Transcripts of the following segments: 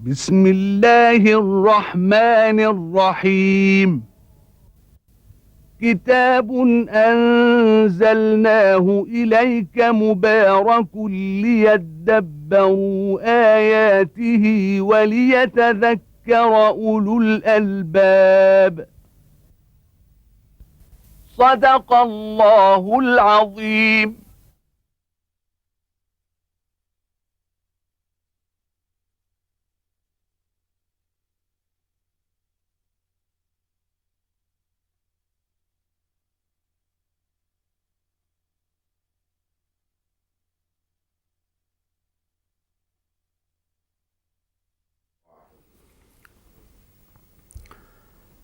بسم الله الرحمن الرحيم. كتاب أنزلناه إليك مبارك ليدبروا آياته وليتذكر أولو الألباب. صدق الله العظيم.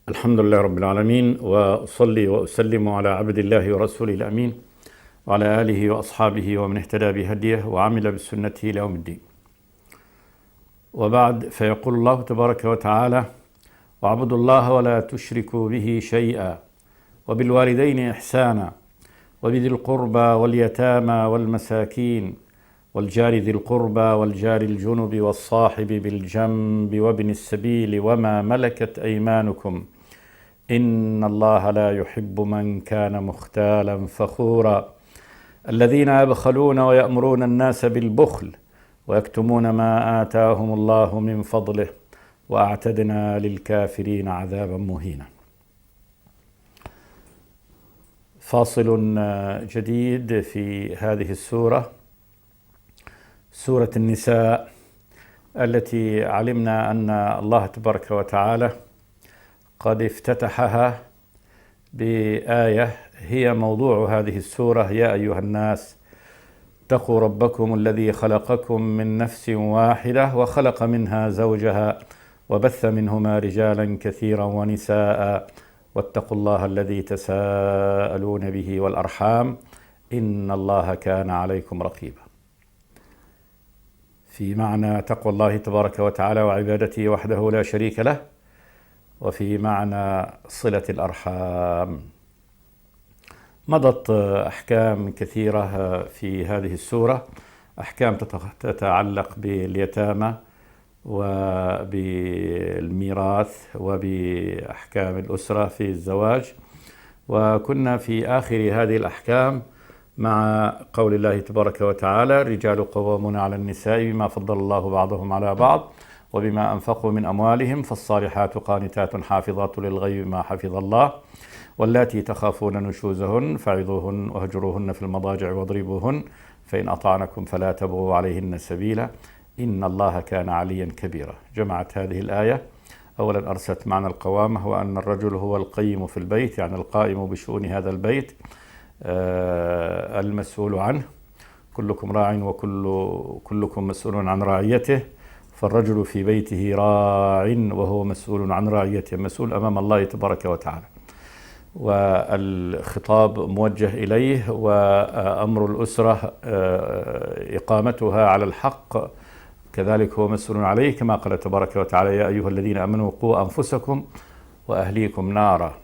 الحمد لله رب العالمين، وأصلي وأسلم على عبد الله ورسوله الأمين وعلى آله وأصحابه ومن اهتدى بهديه وعمل بسنته إلى يوم الدين. وبعد، فيقول الله تبارك وتعالى: واعبدوا الله ولا تشركوا به شيئا وبالوالدين إحسانا وبذي القربى واليتامى والمساكين والجار ذي القربى والجار الجنب والصاحب بالجنب وابن السبيل وما ملكت أيمانكم إن الله لا يحب من كان مختالا فخورا الذين يبخلون ويأمرون الناس بالبخل ويكتمون ما آتاهم الله من فضله وأعتدنا للكافرين عذابا مهينا. فاصل جديد في هذه السورة، سورة النساء، التي علمنا أن الله تبارك وتعالى قد افتتحها بآية هي موضوع هذه السورة: يا أيها الناس اتقوا ربكم الذي خلقكم من نفس واحدة وخلق منها زوجها وبث منهما رجالا كثيرا ونساء واتقوا الله الذي تساءلون به والأرحام إن الله كان عليكم رقيبا. في معنى تقوى الله تبارك وتعالى وعبادته وحده لا شريك له، وفي معنى صلة الأرحام. مضت أحكام كثيرة في هذه السورة، أحكام تتعلق باليتامى وبالميراث وبأحكام الأسرة في الزواج، وكنا في آخر هذه الأحكام مع قول الله تبارك وتعالى: الرجال قوامون على النساء بما فضل الله بعضهم على بعض وبما أنفقوا من أموالهم فالصالحات قانتات حافظات للغيب ما حفظ الله واللاتي تخافون نشوزهن فعظوهن واهجروهن في المضاجع واضربوهن فإن أطعنكم فلا تبغوا عليهن سبيلا إن الله كان عليا كبيرا. جمعت هذه الآية أولا أرست معنى القوامة، وأن الرجل هو القيم في البيت، يعني القائم بشؤون هذا البيت، المسؤول عنه. كلكم راع وكلكم مسؤول عن رعيته، فالرجل في بيته راع وهو مسؤول عن رعيته، مسؤول أمام الله تبارك وتعالى، والخطاب موجه إليه. وأمر الأسرة إقامتها على الحق كذلك هو مسؤول عليه، كما قال تبارك وتعالى: يا أيها الذين آمنوا قوا أنفسكم وأهليكم نارا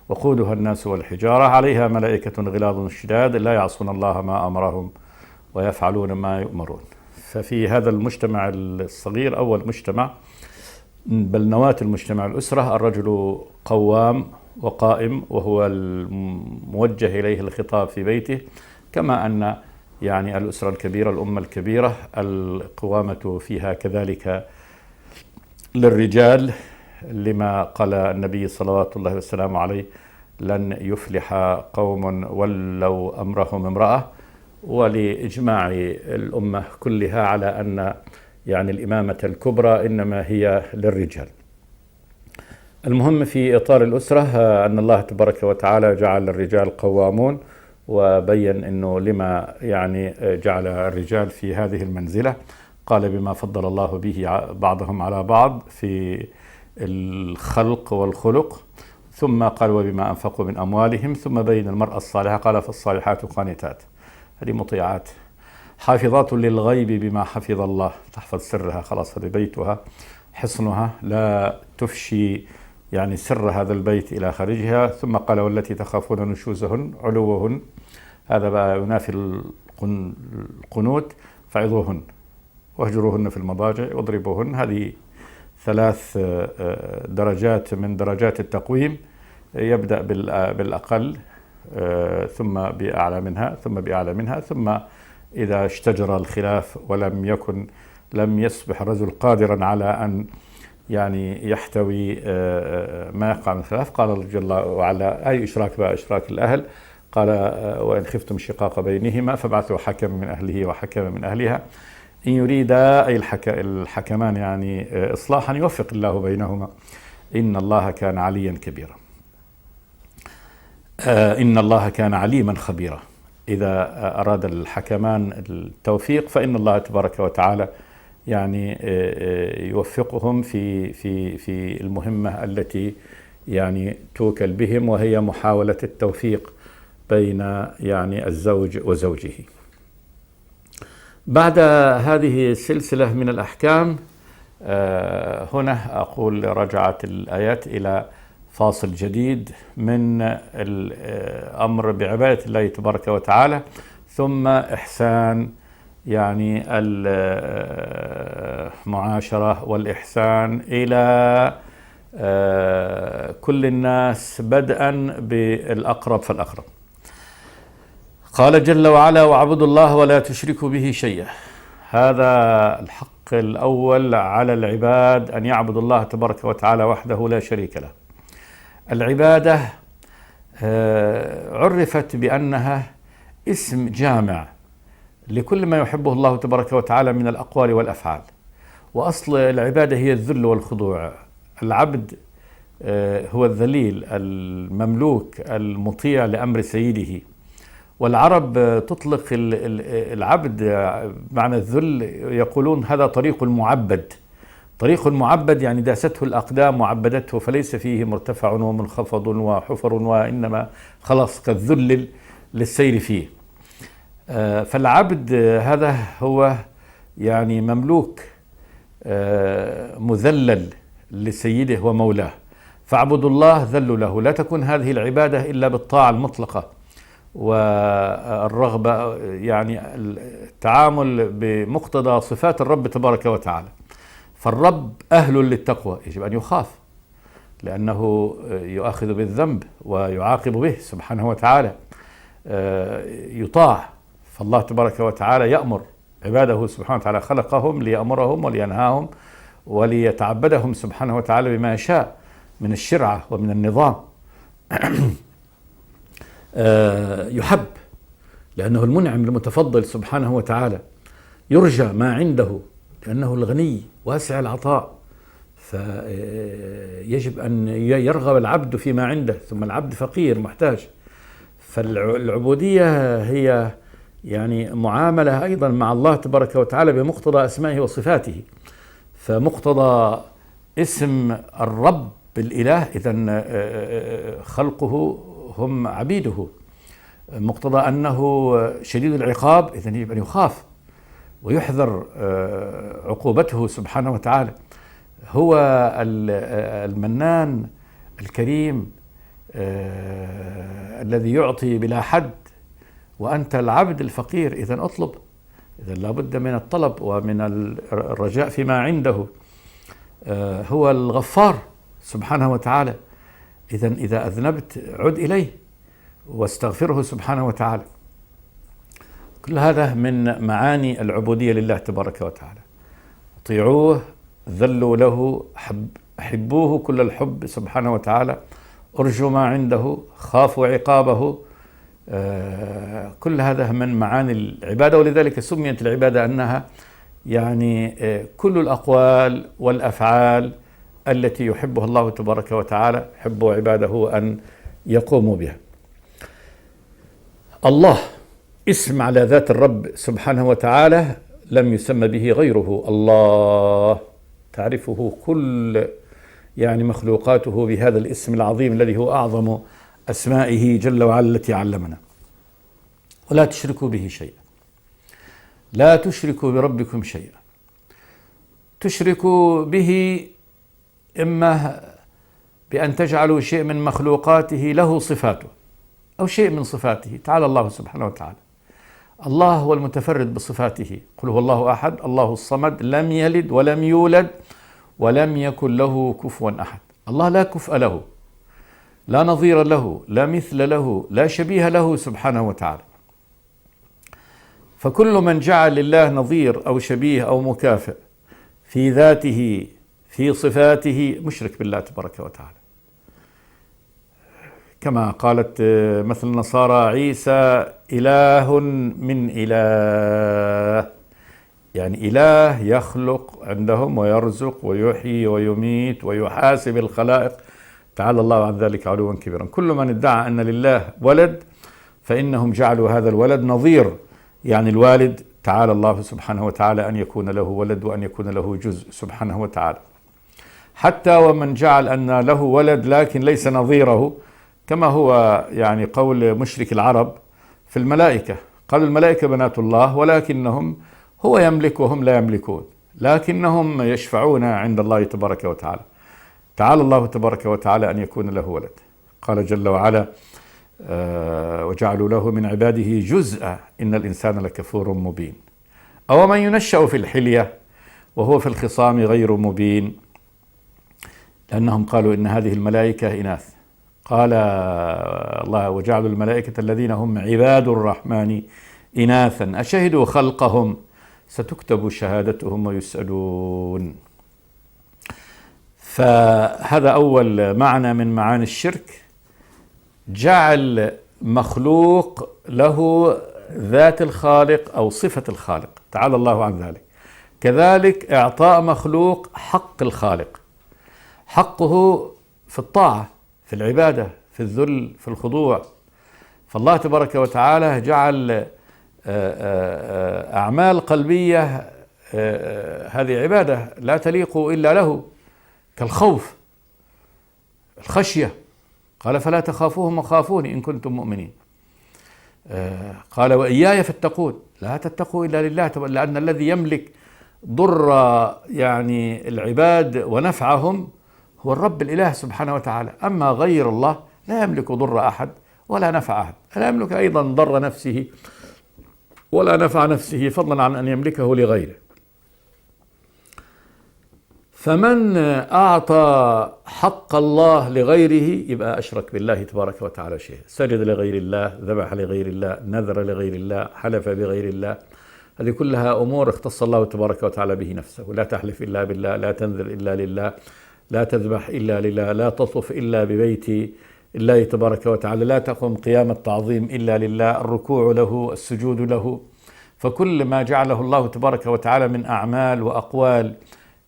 وقودها الناس والحجارة عليها ملائكة غلاظ شداد لا يعصون الله ما أمرهم ويفعلون ما يؤمرون. ففي هذا المجتمع الصغير، أول مجتمع بل نواة المجتمع الأسرة، الرجل قوام وقائم وهو الموجه إليه الخطاب في بيته، كما أن يعني الأسرة الكبيرة الأمة الكبيرة القوامة فيها كذلك للرجال، لما قال النبي صلوات الله وسلامه عليه: لن يفلح قوم ولوا أمرهم امرأة، ولإجماع الأمة كلها على أن يعني الإمامة الكبرى إنما هي للرجال. المهم في إطار الأسرة أن الله تبارك وتعالى جعل الرجال قوامون، وبين أنه لما يعني جعل الرجال في هذه المنزلة. قال: بما فضل الله به بعضهم على بعض في الخلق والخلق، ثم قال: وبما أنفقوا من أموالهم، ثم بين المرأة الصالحة قال: فالصالحات قانتات، هذه مطيعات، حافظات للغيب بما حفظ الله، تحفظ سرها، خلاص هذا بيتها حصنها، لا تفشي يعني سر هذا البيت إلى خارجها. ثم قال: والتي تخافون نشوزهن علوهن، هذا بقى ينافي القنوت، فعظوهن واهجروهن في المضاجع واضربوهن، هذه 3 درجات من درجات التقويم، يبدأ بالأقل ثم بأعلى منها ثم بأعلى منها، ثم إذا اشتجر الخلاف لم يصبح الرجل قادرا على أن يعني يحتوي ما يقع من الخلاف، قال الله جل وعلا: أي إشراك بقى إشراك الأهل، قال: وإن خفتم شقاق بينهما فابعثوا حكما من أهله وحكما من أهلها إن يريدا، أي الحكمان يعني إصلاحا يوفق الله بينهما إن الله كان عليا كبيرا. إن الله كان عليما خبيرا. إذا أراد الحكمان التوفيق فإن الله تبارك وتعالى يعني يوفقهم في المهمة التي يعني توكل بهم، وهي محاولة التوفيق بين يعني الزوج وزوجه. بعد هذه السلسلة من الأحكام هنا أقول رجعت الآيات إلى فاصل جديد من الأمر بعبادة الله تبارك وتعالى، ثم إحسان يعني المعاشرة والإحسان إلى كل الناس بدءا بالأقرب فالأقرب. قال جل وعلا: واعبدوا الله ولا تشركوا به شيئا. هذا الحق الأول على العباد، أن يعبدوا الله تبارك وتعالى وحده لا شريك له. العبادة عرفت بأنها اسم جامع لكل ما يحبه الله تبارك وتعالى من الأقوال والأفعال. وأصل العبادة هي الذل والخضوع. العبد هو الذليل المملوك المطيع لأمر سيده. والعرب تطلق العبد معنى الذل، يقولون هذا طريق المعبد. طريق المعبد يعني داسته الأقدام وعبدته، فليس فيه مرتفع ومنخفض وحفر، وإنما خلاص كالذل للسير فيه. فالعبد هذا هو يعني مملوك مذلل لسيده ومولاه، فاعبدوا الله ذلوا له. لا تكون هذه العبادة إلا بالطاعة المطلقة والرغبة، يعني التعامل بمقتضى صفات الرب تبارك وتعالى. فالرب أهل للتقوى، يجب أن يخاف لأنه يؤاخذ بالذنب ويعاقب به سبحانه وتعالى. يطاع، فالله تبارك وتعالى يأمر عباده سبحانه وتعالى، خلقهم ليأمرهم ولينهاهم وليتعبدهم سبحانه وتعالى بما يشاء من الشرعة ومن النظام. يحب لأنه المنعم المتفضل سبحانه وتعالى، يرجى ما عنده لأنه الغني واسع العطاء، فيجب أن يرغب العبد فيما عنده. ثم العبد فقير محتاج، فالعبودية هي يعني معاملة أيضا مع الله تبارك وتعالى بمقتضى أسمائه وصفاته. فمقتضى اسم الرب الإله إذن خلقه هم عبيده. مقتضى أنه شديد العقاب إذن يجب أن يخاف ويحذر عقوبته سبحانه وتعالى. هو المنان الكريم الذي يعطي بلا حد، وأنت العبد الفقير، إذن أطلب. إذن لابد من الطلب ومن الرجاء فيما عنده. هو الغفار سبحانه وتعالى، إذن إذا أذنبت عد إليه واستغفره سبحانه وتعالى. كل هذا من معاني العبودية لله تبارك وتعالى. اطيعوه، ذلوا له، حبوه كل الحب سبحانه وتعالى، ارجوا ما عنده، خافوا عقابه. كل هذا من معاني العبادة، ولذلك سميت العبادة أنها يعني كل الأقوال والأفعال التي يحبها الله تبارك وتعالى، يحب عباده أن يقوموا بها. الله اسم على ذات الرب سبحانه وتعالى لم يسمى به غيره. الله تعرفه كل يعني مخلوقاته بهذا الاسم العظيم الذي هو أعظم أسمائه جل وعلا التي علمنا. ولا تشركوا به شيئا، لا تشركوا بربكم شيئا. تشركوا به إما بأن تجعلوا شيء من مخلوقاته له صفاته أو شيء من صفاته. تعالى الله سبحانه وتعالى. الله هو المتفرد بصفاته. قل هو الله أحد الله الصمد لم يلد ولم يولد ولم يكن له كفوا أحد. الله لا كفء له، لا نظير له، لا مثل له، لا شبيه له سبحانه وتعالى. فكل من جعل لله نظير أو شبيه أو مكافئ في ذاته في صفاته مشرك بالله تبارك وتعالى. كما قالت مثل النصارى عيسى إله من إله، يعني إله يخلق عندهم ويرزق ويحيي ويميت ويحاسب الخلائق، تعالى الله عن ذلك علوا كبيرا. كل من ادعى أن لله ولد فإنهم جعلوا هذا الولد نظير، يعني الوالد تعالى الله سبحانه وتعالى أن يكون له ولد وأن يكون له جزء سبحانه وتعالى. حتى ومن جعل أن له ولد لكن ليس نظيره، كما هو يعني قول مشرك العرب في الملائكة، قالوا الملائكة بنات الله ولكنهم هو يملك وهم لا يملكون، لكنهم يشفعون عند الله تبارك وتعالى. تعالى الله تبارك وتعالى أن يكون له ولد. قال جل وعلا وجعلوا له من عباده جزءا إن الإنسان لكفور مبين. أو من ينشأ في الحلية وهو في الخصام غير مبين، لأنهم قالوا إن هذه الملائكة إناث. قال الله وجعلوا الملائكة الذين هم عباد الرحمن إناثا أشهدوا خلقهم ستكتب شهادتهم ويسألون. فهذا أول معنى من معاني الشرك، جعل مخلوق له ذات الخالق أو صفة الخالق، تعالى الله عن ذلك. كذلك إعطاء مخلوق حق الخالق، حقه في الطاعة، في العبادة، في الذل، في الخضوع. فالله تبارك وتعالى جعل أعمال قلبية هذه عبادة لا تليق إلا له، كالخوف، الخشية. قال فلا تخافوهم وخافوني إن كنتم مؤمنين. قال وإياي فاتقون، لا تتقوا إلا لله، لأن الذي يملك ضر يعني العباد ونفعهم هو الرب الإله سبحانه وتعالى. أما غير الله لا يملك ضر أحد ولا نفع أحد، لا يملك أيضا ضر نفسه ولا نفع نفسه، فضلا عن أن يملكه لغيره. فمن أعطى حق الله لغيره يبقى أشرك بالله تبارك وتعالى شيء، سجد لغير الله، ذبح لغير الله، نذر لغير الله، حلف بغير الله. هذه كلها أمور اختص الله تبارك وتعالى به نفسه. لا تحلف إلا بالله، لا تنذر إلا لله، لا تذبح إلا لله، لا تطف إلا ببيت الله تبارك وتعالى، لا تقم قيام التعظيم إلا لله، الركوع له، السجود له. فكل ما جعله الله تبارك وتعالى من أعمال وأقوال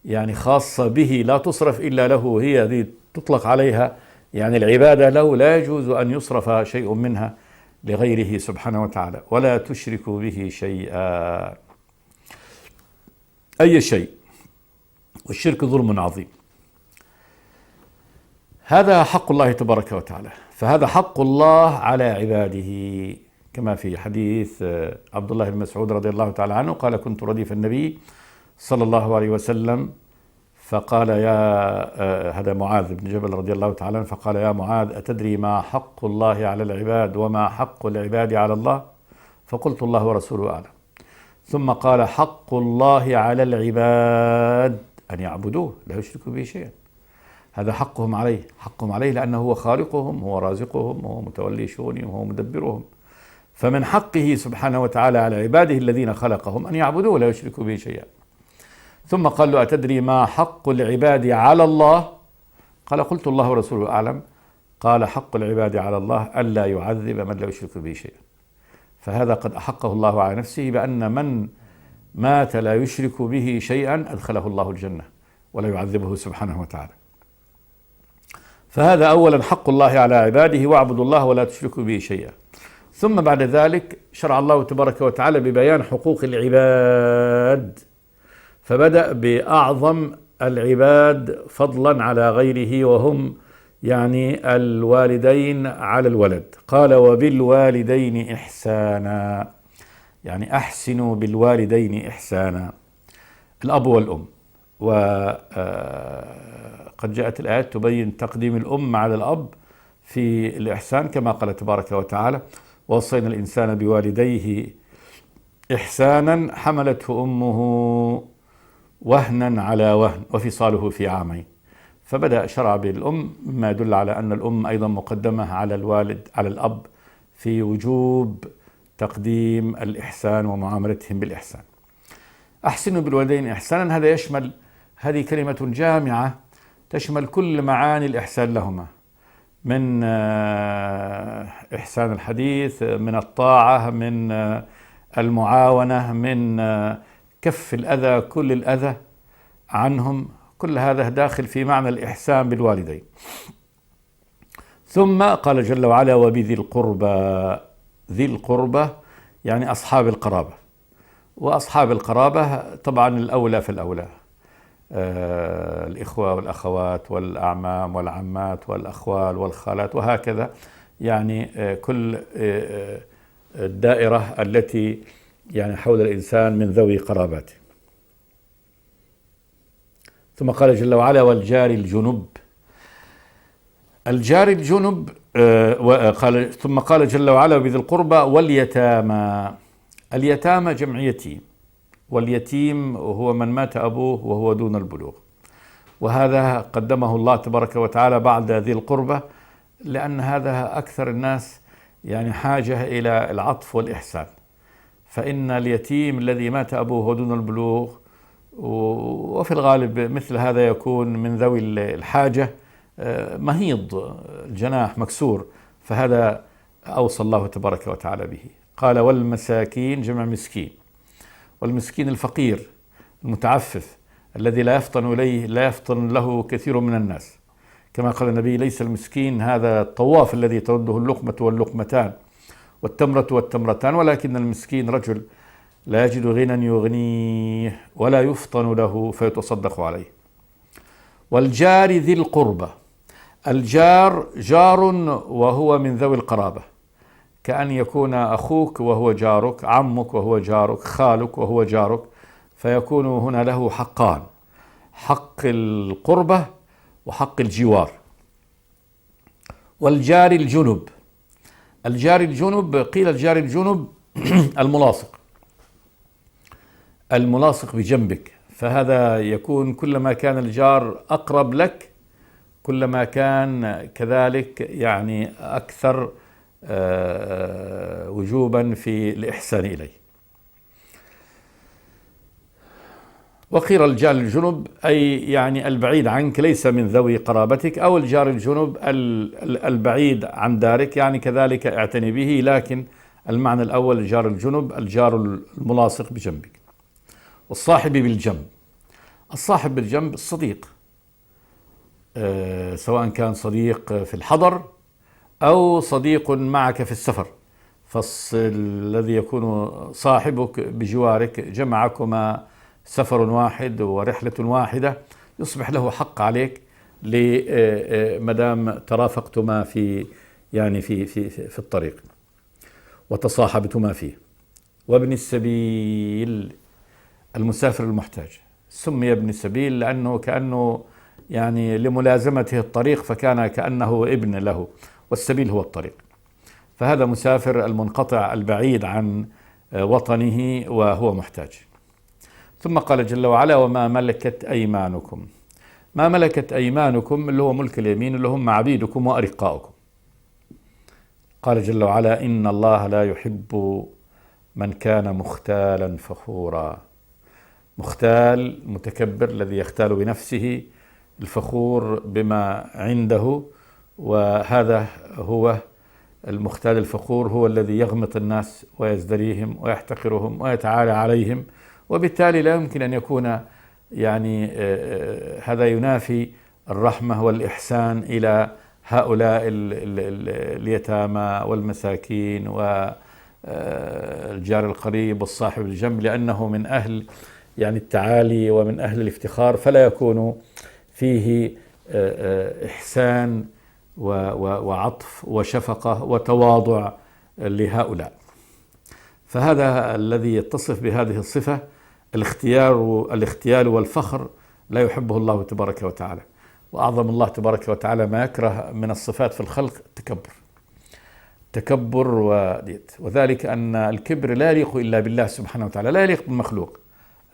يعني خاصة به لا تصرف إلا له، هي ذي تطلق عليها يعني العبادة له، لا يجوز أن يصرف شيء منها لغيره سبحانه وتعالى. ولا تشركوا به شيئا، أي شيء، والشرك ظلم عظيم. هذا حق الله تبارك وتعالى، فهذا حق الله على عباده، كما في حديث عبد الله بن مسعود رضي الله تعالى عنه قال كنت رديف النبي صلى الله عليه وسلم فقال هذا معاذ بن جبل رضي الله تعالى عنه، فقال يا معاذ أتدري ما حق الله على العباد وما حق العباد على الله؟ فقلت الله ورسوله أعلم. ثم قال حق الله على العباد أن يعبدوه لا يشركوا به شيئا. هذا حقهم عليه، حقهم عليه لأنه هو خالقهم، هو رازقهم، هو متولي شؤونهم، هو مدبرهم. فمن حقه سبحانه وتعالى على عباده الذين خلقهم أن يعبدوه لا يشركوا به شيئا. ثم قال له أتدري ما حق العباد على الله؟ قال قلت الله ورسوله أعلم. قال حق العباد على الله ألا يعذب من لا يشرك به شيئا. فهذا قد أحقه الله على نفسه بأن من مات لا يشرك به شيئا أدخله الله الجنة ولا يعذبه سبحانه وتعالى. فهذا أولا حق الله على عباده، واعبدوا الله ولا تشركوا به شيئا. ثم بعد ذلك شرع الله تبارك وتعالى ببيان حقوق العباد، فبدأ بأعظم العباد فضلا على غيره وهم يعني الوالدين على الولد. قال وبالوالدين إحسانا، يعني أحسنوا بالوالدين إحسانا، الأب والأم. وقد جاءت الآيات تبين تقديم الأم على الأب في الإحسان، كما قال تبارك وتعالى ووصينا الإنسان بوالديه إحسانا حملته أمه وهنا على وهن وفصاله في عامين. فبدأ شرع بالأم، مما يدل على أن الأم أيضا مقدمة على الوالد على الأب في وجوب تقديم الإحسان ومعاملتهم بالإحسان. أحسنوا بالوالدين إحسانا، هذا يشمل، هذه كلمة جامعة تشمل كل معاني الإحسان لهما، من إحسان الحديث، من الطاعة، من المعاونة، من كف الأذى، كل الأذى عنهم، كل هذا داخل في معنى الإحسان بالوالدين. ثم قال جل وعلا وبذي القربى. ذي القربى يعني أصحاب القرابة، وأصحاب القرابة طبعا الأولى في الأولى، الإخوة والأخوات والأعمام والعمات والأخوال والخالات وهكذا، يعني كل الدائرة التي يعني حول الإنسان من ذوي قراباته. ثم قال جل وعلا والجار الجنب. الجار الجنب ثم قال جل وعلا بذي القربى واليتامى. اليتامى جمع يتيم، واليتيم هو من مات أبوه وهو دون البلوغ، وهذا قدمه الله تبارك وتعالى بعد ذي القربى، لأن هذا أكثر الناس يعني حاجة إلى العطف والإحسان. فإن اليتيم الذي مات أبوه ودون البلوغ، وفي الغالب مثل هذا يكون من ذوي الحاجة، مهيض الجناح مكسور، فهذا أوصى الله تبارك وتعالى به. قال والمساكين جمع مسكين، والمسكين الفقير المتعفف الذي لا يفطن له كثير من الناس، كما قال النبي ليس المسكين هذا الطواف الذي ترده اللقمة واللقمتان والتمرة والتمرتان، ولكن المسكين رجل لا يجد غنى يغنيه ولا يفطن له فيتصدق عليه. والجار ذي القربى. الجار جار وهو من ذوي القرابة، كأن يكون أخوك وهو جارك، عمك وهو جارك، خالك وهو جارك، فيكون هنا له حقان، حق القربة وحق الجوار. والجار الجنب. الجار الجنب قيل الجار الجنب الملاصق بجنبك، فهذا يكون كلما كان الجار أقرب لك كلما كان كذلك يعني أكثر وجوبا في الإحسان إليه. وقيل الجار الجنب أي يعني البعيد عنك ليس من ذوي قرابتك، أو الجار الجنب البعيد عن دارك، يعني كذلك اعتني به، لكن المعنى الأول الجار الجنب الجار الملاصق بجنبك. والصاحب بالجنب. الصاحب بالجنب الصديق، سواء كان صديق في الحضر أو صديق معك في السفر، فالذي يكون صاحبك بجوارك جمعكما سفر واحد ورحلة واحدة يصبح له حق عليك مدام ترافقتما في يعني في الطريق وتصاحبتما فيه. وابن السبيل المسافر المحتاج، سمي ابن السبيل لأنه كأنه يعني لملازمته الطريق، فكان كأنه ابن له، والسبيل هو الطريق، فهذا مسافر المنقطع البعيد عن وطنه وهو محتاج. ثم قال جل وعلا وما ملكت أيمانكم. ما ملكت أيمانكم اللي هو ملك اليمين، اللي هم عبيدكم وأرقاؤكم. قال جل وعلا إن الله لا يحب من كان مختالا فخورا. مختال متكبر الذي يختال بنفسه، الفخور بما عنده، وهذا هو المختال الفخور، هو الذي يغمط الناس ويزدريهم ويحتقرهم ويتعالى عليهم، وبالتالي لا يمكن أن يكون يعني هذا ينافي الرحمة والإحسان إلى هؤلاء اليتامى والمساكين والجار القريب والصاحب الجنب، لأنه من أهل يعني التعالي ومن أهل الافتخار، فلا يكون فيه إحسان وعطف وشفقة وتواضع لهؤلاء. فهذا الذي يتصف بهذه الصفة الاختيال والفخر لا يحبه الله تبارك وتعالى. وأعظم الله تبارك وتعالى ما يكره من الصفات في الخلق تكبر وذلك أن الكبر لا يليق إلا بالله سبحانه وتعالى، لا يليق بالمخلوق.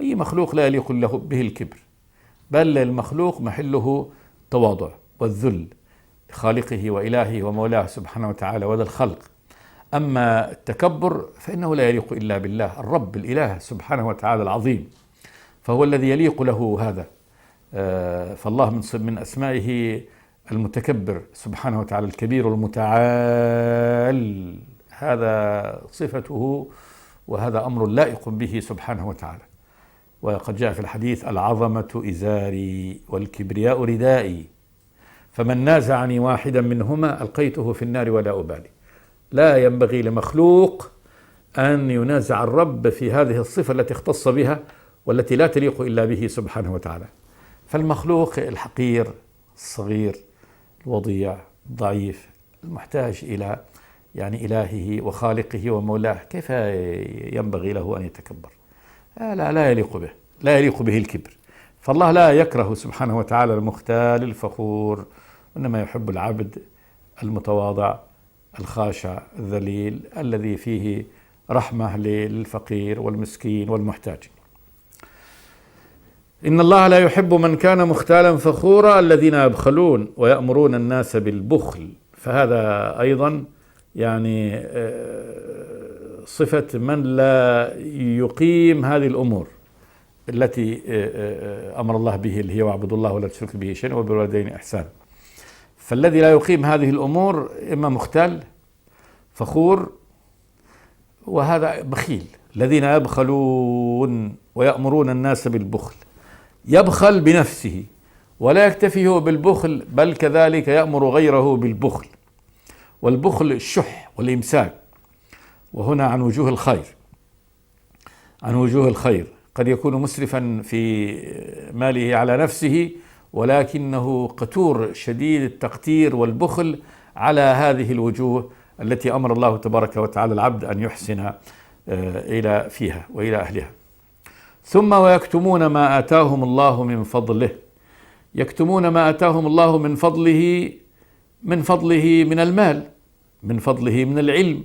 أي مخلوق لا يليق له به الكبر، بل المخلوق محله تواضع والذل خالقه وإلهه ومولاه سبحانه وتعالى وذا الخلق. أما التكبر فإنه لا يليق إلا بالله الرب الإله سبحانه وتعالى العظيم، فهو الذي يليق له هذا. فالله من أسمائه المتكبر سبحانه وتعالى الكبير المتعال، هذا صفته وهذا أمر لائق به سبحانه وتعالى. وقد جاء في الحديث: العظمة إزاري والكبرياء ردائي، فمن نازعني واحدا منهما ألقيته في النار ولا أبالي. لا ينبغي لمخلوق أن ينازع الرب في هذه الصفة التي اختص بها والتي لا تليق إلا به سبحانه وتعالى. فالمخلوق الحقير الصغير الوضيع الضعيف المحتاج إلى إلهه وخالقه ومولاه، كيف ينبغي له أن يتكبر؟ لا يليق به، لا يليق به الكبر. فالله لا يكره سبحانه وتعالى المختال الفخور، إنما يحب العبد المتواضع الخاشع الذليل الذي فيه رحمة للفقير والمسكين والمحتاج. إن الله لا يحب من كان مختالا فخورا الذين يبخلون ويأمرون الناس بالبخل. فهذا أيضا صفة من لا يقيم هذه الأمور التي أمر الله به، اللي هي: واعبدوا الله ولا تشركوا به شيئا وبالوالدين إحسانا. فالذي لا يقيم هذه الأمور إما مختال فخور، وهذا بخيل. الذين يبخلون ويأمرون الناس بالبخل، يبخل بنفسه ولا يكتفي هو بالبخل، بل كذلك يأمر غيره بالبخل. والبخل الشح والإمساك، وهنا عن وجوه الخير. قد يكون مسرفا في ماله على نفسه، ولكنه قتور شديد التقتير والبخل على هذه الوجوه التي أمر الله تبارك وتعالى العبد أن يحسن إلى فيها وإلى أهلها. ثم ويكتمون ما آتاهم الله من فضله. يكتمون ما آتاهم الله من فضله من المال، من فضله من العلم.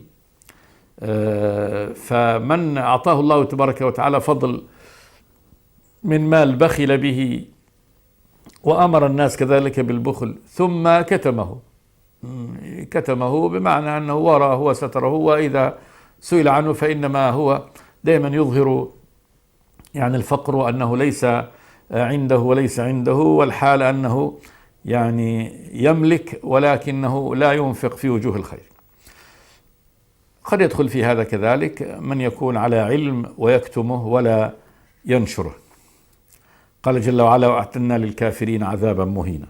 فمن أعطاه الله تبارك وتعالى فضل من مال بخل به وأمر الناس كذلك بالبخل، ثم كتمه بمعنى أنه وراه وستره، وإذا سئل عنه فإنما هو دائما يظهر الفقر، وأنه ليس عنده وليس عنده، والحال أنه يملك ولكنه لا ينفق في وجوه الخير. قد يدخل في هذا كذلك من يكون على علم ويكتمه ولا ينشره. قال جل وعلا: وأعتدنا للكافرين عذابا مهينا.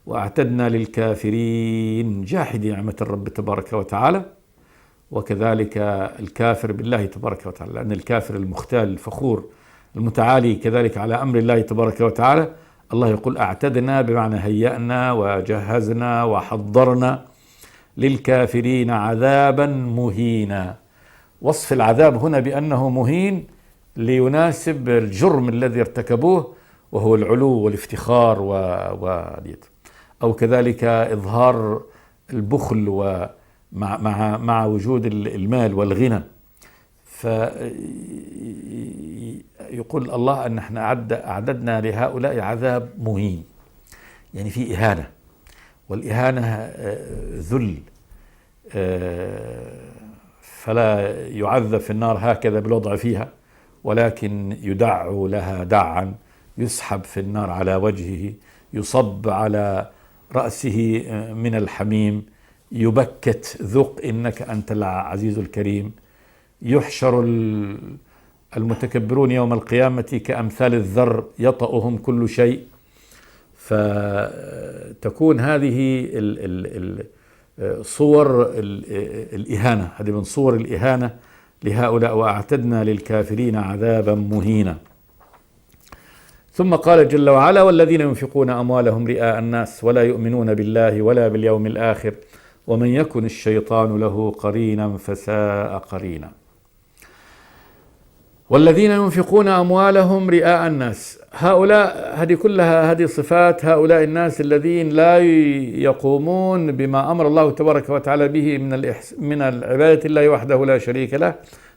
وأعتدنا للكافرين جاحدي نعمة الرب تبارك وتعالى، وكذلك الكافر بالله تبارك وتعالى، لأن الكافر المختال الفخور المتعالي كذلك على أمر الله تبارك وتعالى، الله يقول أعتدنا بمعنى هيأنا وجهزنا وحضرنا للكافرين عذابا مهينا. وصف العذاب هنا بأنه مهين ليناسب الجرم الذي ارتكبوه، وهو العلو والافتخار أو كذلك إظهار البخل مع وجود المال والغنى. فيقول الله أن احنا أعددنا لهؤلاء عذاب مهين، في إهانة، والإهانة ذل، فلا يعذب في النار هكذا بالوضع فيها، ولكن يدع لها دعا، يسحب في النار على وجهه، يصب على رأسه من الحميم، يبكت ذق إنك أنت العزيز الكريم. يحشر المتكبرون يوم القيامة كأمثال الذر يطأهم كل شيء. فتكون هذه صور الإهانة، هذه من صور الإهانة لهؤلاء. وأعتدنا للكافرين عذابا مهينا. ثم قال جل وعلا: والذين ينفقون أموالهم رئاء الناس ولا يؤمنون بالله ولا باليوم الآخر ومن يكن الشيطان له قرينا فساء قرينا. والذين ينفقون أموالهم رئاء الناس، هؤلاء هذه صفات هؤلاء الناس الذين لا يقومون بما أمر الله تبارك وتعالى به من العبادة الله وحده لا شريك له،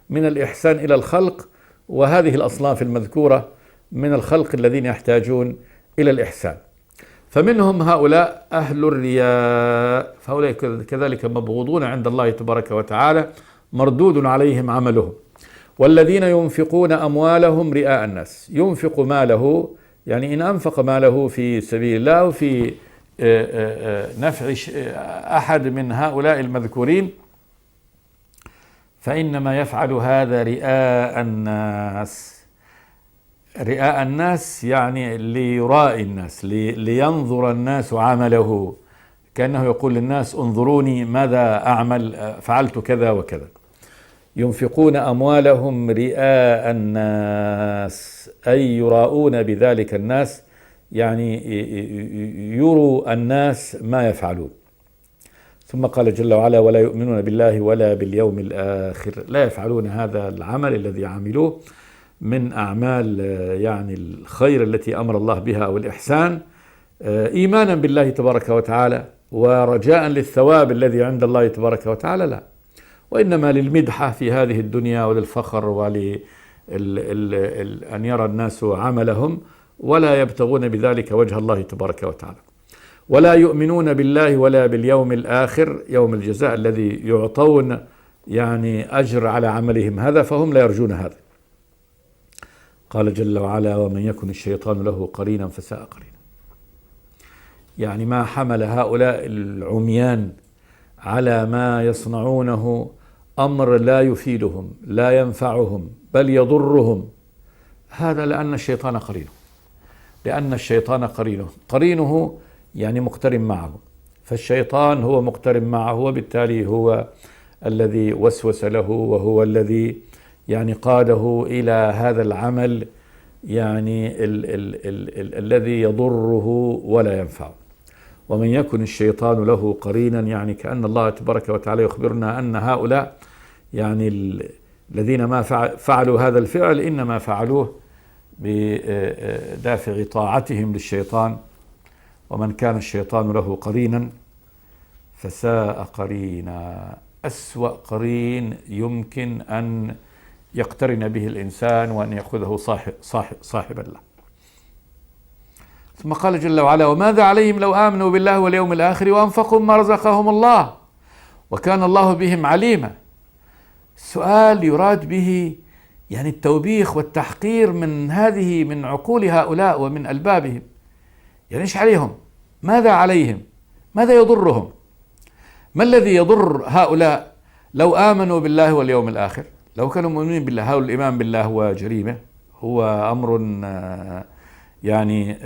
من الإحسان إلى الخلق وهذه الأصناف المذكورة من الخلق الذين يحتاجون إلى الإحسان. فمنهم هؤلاء أهل الرياء، فهؤلاء كذلك مبغوضون عند الله تبارك وتعالى، مردود عليهم عملهم. والذين ينفقون أموالهم رئاء الناس، ينفق ماله يعني إن أنفق ماله في سبيل الله وفي نفع أحد من هؤلاء المذكورين فإنما يفعل هذا رئاء الناس. رئاء الناس يعني ليرائي الناس، لينظر الناس عمله، كأنه يقول للناس انظروني ماذا أعمل، فعلت كذا وكذا. ينفقون أموالهم رئاء الناس أي يراؤون بذلك الناس، يعني يروا الناس ما يفعلون. ثم قال جل وعلا ولا يؤمنون بالله ولا باليوم الآخر، لا يفعلون هذا العمل الذي عملوه من أعمال يعني الخير التي أمر الله بها أو الإحسان إيمانا بالله تبارك وتعالى ورجاء للثواب الذي عند الله تبارك وتعالى، لا، وإنما للمدحة في هذه الدنيا وللفخر ولأن يرى الناس عملهم، ولا يبتغون بذلك وجه الله تبارك وتعالى. ولا يؤمنون بالله ولا باليوم الآخر، يوم الجزاء الذي يعطون يعني أجر على عملهم هذا، فهم لا يرجون هذا. قال جل وعلا ومن يكن الشيطان له قرينا فساء قرينا. يعني ما حمل هؤلاء العميان على ما يصنعونه أمر لا يفيدهم لا ينفعهم بل يضرهم، هذا لأن الشيطان قرينه، لأن الشيطان قرينه يعني مقترن معه، فالشيطان هو مقترن معه، وبالتالي هو الذي وسوس له وهو الذي يعني قاده إلى هذا العمل يعني الذي يضره ولا ينفعه. ومن يكن الشيطان له قرينا، يعني كأن الله تبارك وتعالى يخبرنا أن هؤلاء يعني الذين ما فعلوا هذا الفعل إنما فعلوه بدافع طاعتهم للشيطان. ومن كان الشيطان له قرينا فساء قرينا، أسوأ قرين يمكن أن يقترن به الإنسان وأن يأخذه صاحبا له. ثم قال جل وعلا وماذا عليهم لو آمنوا بالله واليوم الآخر وأنفقوا ما رزقهم الله وكان الله بهم عليما. السؤال يراد به يعني التوبيخ والتحقير من عقول هؤلاء ومن ألبابهم. يعني إيش عليهم؟ ماذا عليهم؟ ماذا يضرهم؟ ما الذي يضر هؤلاء لو آمنوا بالله واليوم الآخر؟ لو كانوا مؤمنين بالله، هؤلاء الإيمان بالله هو جريمة، هو أمر يعني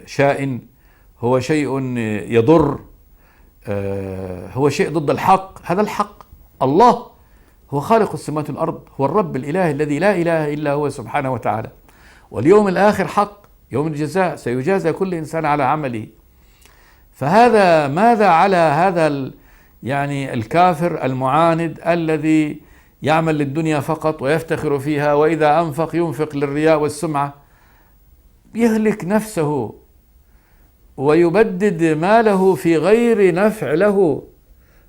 شائن، هو شيء يضر، هو شيء ضد الحق. هذا الحق، الله هو خالق السماوات والأرض، هو الرب الإله الذي لا إله إلا هو سبحانه وتعالى. واليوم الآخر حق، يوم الجزاء، سيجازى كل إنسان على عمله. فهذا ماذا على هذا يعني الكافر المعاند الذي يعمل للدنيا فقط ويفتخر فيها، وإذا أنفق ينفق للرياء والسمعة، يهلك نفسه ويبدد ماله في غير نفع له.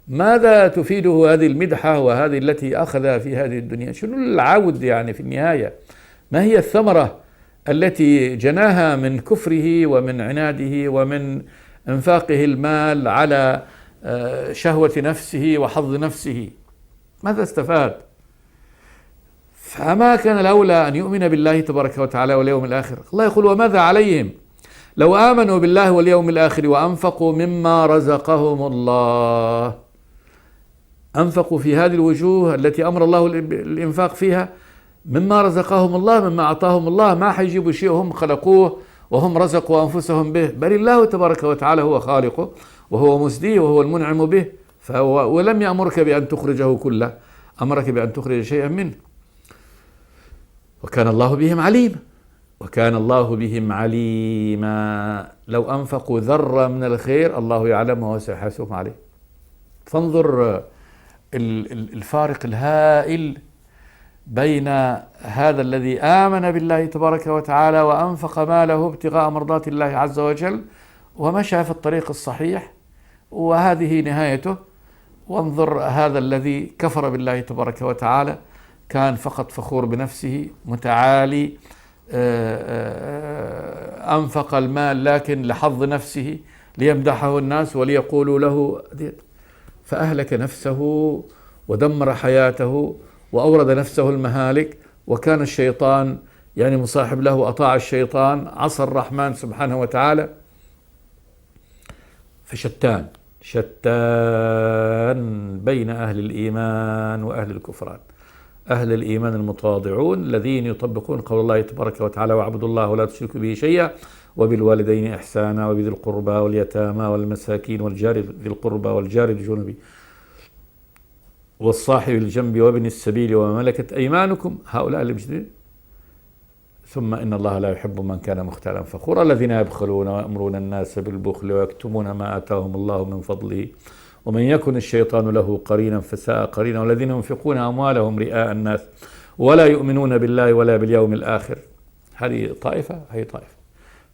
ماذا تفيده هذه المدحة وهذه التي أخذها في هذه الدنيا؟ شنو العود يعني في النهاية؟ ما هي الثمرة التي جناها من كفره ومن عناده ومن انفاقه المال على شهوة نفسه وحظ نفسه؟ ماذا استفاد؟ فما كان الأولى أن يؤمن بالله تبارك وتعالى واليوم الآخر؟ الله يقول وماذا عليهم لو آمنوا بالله واليوم الآخر وأنفقوا مما رزقهم الله. أنفقوا في هذه الوجوه التي أمر الله الإنفاق فيها مما رزقهم الله، مما أعطاهم الله. ما حيجيبوا شيء هم خلقوه وهم رزقوا أنفسهم به، بل الله تبارك وتعالى هو خالقه وهو مسديه وهو المنعم به. ولم يأمرك بأن تخرجه كله، أمرك بأن تخرج شيئا منه. وكان الله بهم عليما، وكان الله بهم عليما. لو أنفقوا ذرة من الخير الله يعلمه وسيحاسبهم عليه. فانظر الفارق الهائل بين هذا الذي آمن بالله تبارك وتعالى وأنفق ماله ابتغاء مرضات الله عز وجل ومشى في الطريق الصحيح وهذه نهايته، وانظر هذا الذي كفر بالله تبارك وتعالى كان فقط فخور بنفسه متعالي، أنفق المال لكن لحظ نفسه ليمدحه الناس وليقولوا له، فأهلك نفسه ودمر حياته وأورد نفسه المهالك. وكان الشيطان يعني مصاحب له، أطاع الشيطان، عصى الرحمن سبحانه وتعالى. فشتان بين أهل الإيمان وأهل الكفران. أهل الإيمان المتواضعون الذين يطبقون قول الله تبارك وتعالى: واعبدوا الله ولا تشركوا به شيئا وبالوالدين إحسانا وبذي القربى واليتامى والمساكين والجار ذي القربى والجار الجنب والصاحب الجنب وابن السبيل وما ملكت أيمانكم، هؤلاء المجدين. ثم إن الله لا يحب من كان مختالا فخورا، الذين يبخلون ويأمرون الناس بالبخل ويكتمون ما آتاهم الله من فضله ومن يكن الشيطان له قرينا فساء قرينا، والذين ينفقون أموالهم رئاء الناس ولا يؤمنون بالله ولا باليوم الآخر. هذه طائفة، هي طائفة.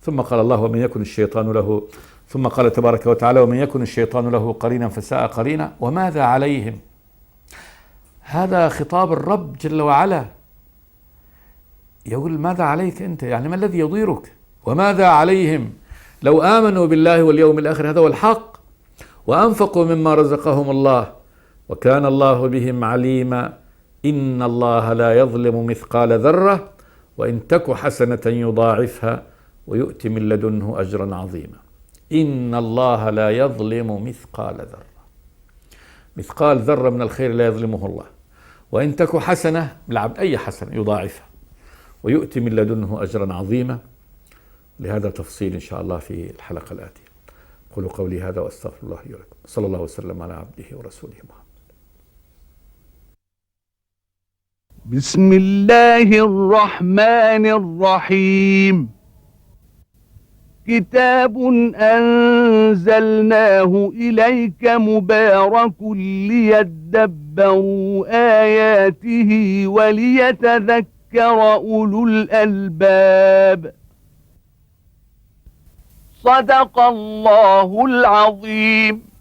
ثم قال الله: ومن يكن الشيطان له، ثم قال تبارك وتعالى: ومن يكن الشيطان له قرينا فساء قرينا وماذا عليهم. هذا خطاب الرب جل وعلا، يقول: ماذا عليك أنت؟ يعني ما الذي يضيرك؟ وماذا عليهم لو آمنوا بالله واليوم الآخر، هذا هو الحق، وأنفقوا مما رزقهم الله وكان الله بهم عليما. إن الله لا يظلم مثقال ذرة وإن تك حسنة يضاعفها ويؤتي من لدنه أجرا عظيما. إن الله لا يظلم مثقال ذرة، مثقال ذرة من الخير لا يظلمه الله، وإن تك حسنة بالعبد أي حسنة يضاعفها ويؤتي من لدنه أجرا عظيما. لهذا تفصيل إن شاء الله في الحلقة الآتية. قولوا قولي هذا وأستغفر الله لي ولكم، صلى الله وسلم على عبده ورسوله محمد. بسم الله الرحمن الرحيم. كتاب أنزلناه إليك مبارك ليدبروا آياته وليتذكر أولو الألباب. صدق الله العظيم.